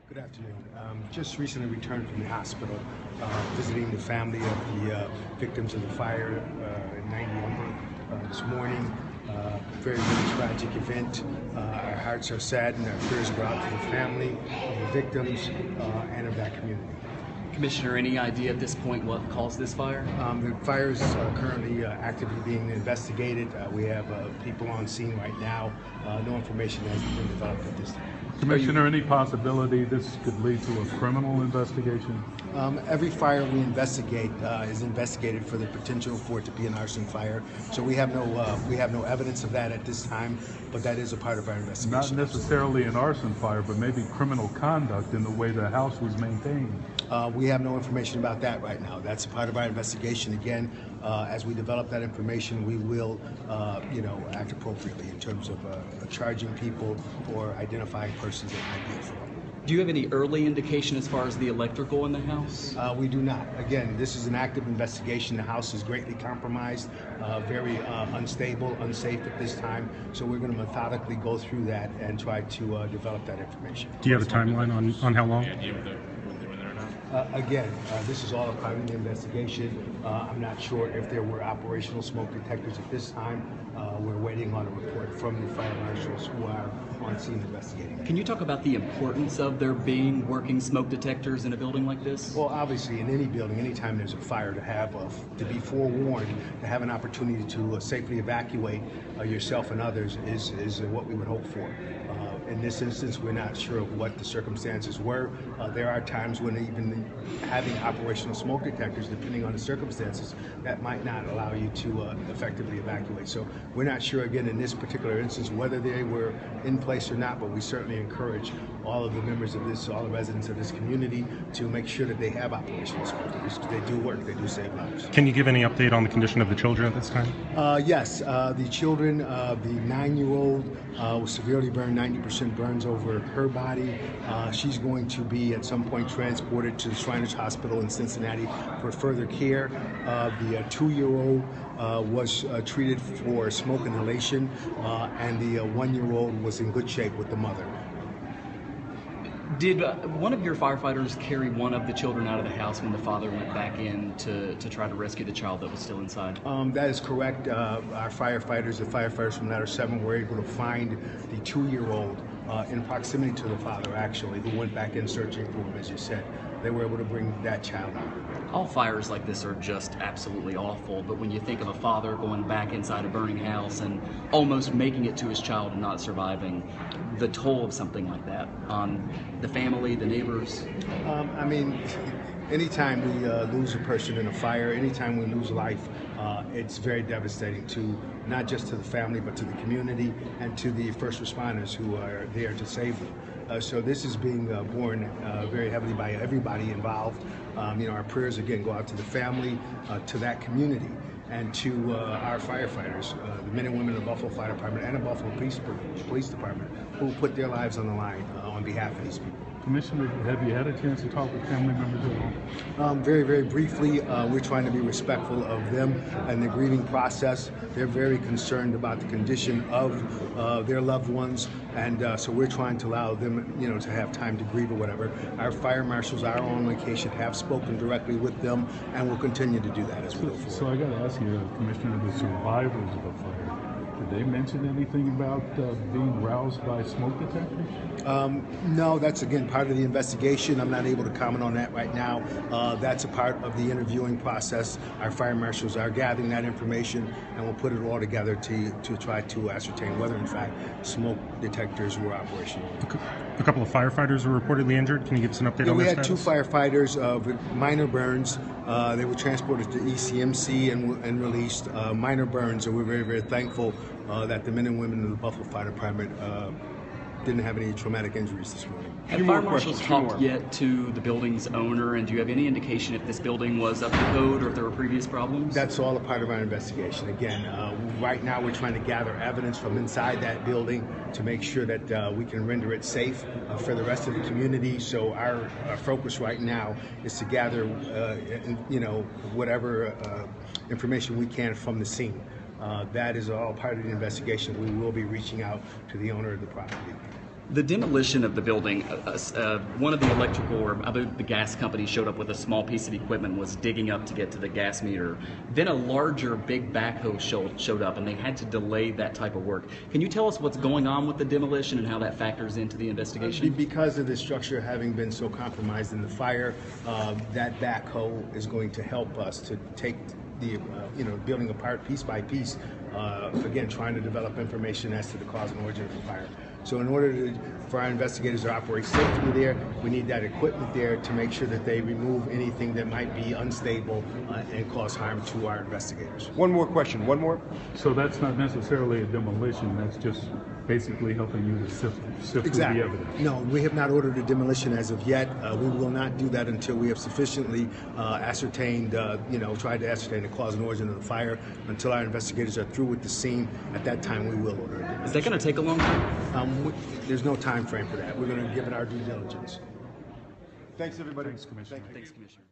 Good afternoon. Just recently returned from the hospital, visiting the family of the victims of the fire in 90 Humber this morning. Very, very tragic event. Our hearts are saddened. Our prayers go out to the family of the victims and of that community. Commissioner, any idea at this point what caused this fire? The fire is currently actively being investigated. We have people on scene right now. No information has been developed at this time. Commissioner, any possibility this could lead to a criminal investigation? Every fire we investigate is investigated for the potential for it to be an arson fire. So we have no evidence of that at this time, but that is a part of our investigation. Not necessarily an arson fire, but maybe criminal conduct in the way the house was maintained. We have no information about that right now. That's a part of our investigation. Again, as we develop that information, we will, act appropriately in terms of charging people or identifying persons that might be at fault. Do you have any early indication as far as the electrical in the house? We do not. Again, this is an active investigation. The house is greatly compromised, very unstable, unsafe at this time. So we're going to methodically go through that and try to develop that information. Do you have a timeline on how long? Again, this is all a part of the investigation. I'm not sure if there were operational smoke detectors at this time. We're waiting on a report from the fire marshals who are on scene investigating. Can you talk about the importance of there being working smoke detectors in a building like this? Well, obviously, in any building, anytime there's a fire, to be forewarned, to have an opportunity to safely evacuate yourself and others is what we would hope for. In this instance, we're not sure of what the circumstances were. There are times when even having operational smoke detectors, depending on the circumstances, that might not allow you to effectively evacuate. So we're not sure, again, in this particular instance, whether they were in place or not, but we certainly encourage all of the members of this, all the residents of this community to make sure that they have operational smoke detectors. They do work, they do save lives. Can you give any update on the condition of the children at this time? Yes, the children, the 9-year-old was severely burned, 90% burns over her body. She's going to be at some point transported to the Schneider Hospital in Cincinnati for further care. The 2-year-old was treated for smoke inhalation, and the 1-year-old was in good shape with the mother. Did one of your firefighters carry one of the children out of the house when the father went back in to try to rescue the child that was still inside? That is correct. Our firefighters, the firefighters from Ladder 7, were able to find the 2-year-old in proximity to the father, actually, who went back in searching for him, as you said. They were able to bring that child out. All fires like this are just absolutely awful, but when you think of a father going back inside a burning house and almost making it to his child and not surviving, the toll of something like that on the family, the neighbors. Anytime we lose a person in a fire, anytime we lose life, it's very devastating to not just to the family, but to the community and to the first responders who are there to save them. So this is being borne very heavily by everybody involved. Our prayers again go out to the family, to that community, and to our firefighters, the men and women of the Buffalo Fire Department and the Buffalo Police Department, who put their lives on the line on behalf of these people. Commissioner, have you had a chance to talk with family members at all? Very, very briefly. We're trying to be respectful of them and the grieving process. They're very concerned about the condition of their loved ones, and so we're trying to allow them, to have time to grieve or whatever. Our fire marshals are on location, have spoken directly with them, and will continue to do that as we go forward. So I got to ask you, Commissioner, the survivors of the fire, did they mention anything about being roused by smoke detectors? No, that's again part of the investigation. I'm not able to comment on that right now. That's a part of the interviewing process. Our fire marshals are gathering that information, and we'll put it all together to try to ascertain whether in fact smoke detectors were operational. A couple of firefighters were reportedly injured. Can you give us an update on we their had status? 2 firefighters with minor burns. They were transported to ECMC and released minor burns, and we're very, very thankful that the men and women of the Buffalo Fire Department didn't have any traumatic injuries this morning. Have fire marshals talked yet to the building's owner, and do you have any indication if this building was up to code or if there were previous problems? That's all a part of our investigation. Again, right now we're trying to gather evidence from inside that building to make sure that we can render it safe for the rest of the community. So our focus right now is to gather, whatever information we can from the scene. That is all part of the investigation. We will be reaching out to the owner of the property. The demolition of the building, one of the electrical, or I believe the gas company showed up with a small piece of equipment, was digging up to get to the gas meter. Then a larger, big backhoe showed up, and they had to delay that type of work. Can you tell us what's going on with the demolition and how that factors into the investigation? Because of the structure having been so compromised in the fire, that backhoe is going to help us to take the building apart piece by piece. Again, trying to develop information as to the cause and origin of the fire. So in order for our investigators to operate safely there, we need that equipment there to make sure that they remove anything that might be unstable and cause harm to our investigators. One more question. One more. So that's not necessarily a demolition. That's just basically helping you to sift through the evidence. No, we have not ordered a demolition as of yet. We will not do that until we have sufficiently ascertained, tried to ascertain the cause and origin of the fire. Until our investigators are through with the scene, at that time we will order it. Is that going to take a long time? There's no time frame for that. We're going to give it our due diligence. Thanks, everybody. Thanks, Commissioner. Thank you. Thanks, Commissioner.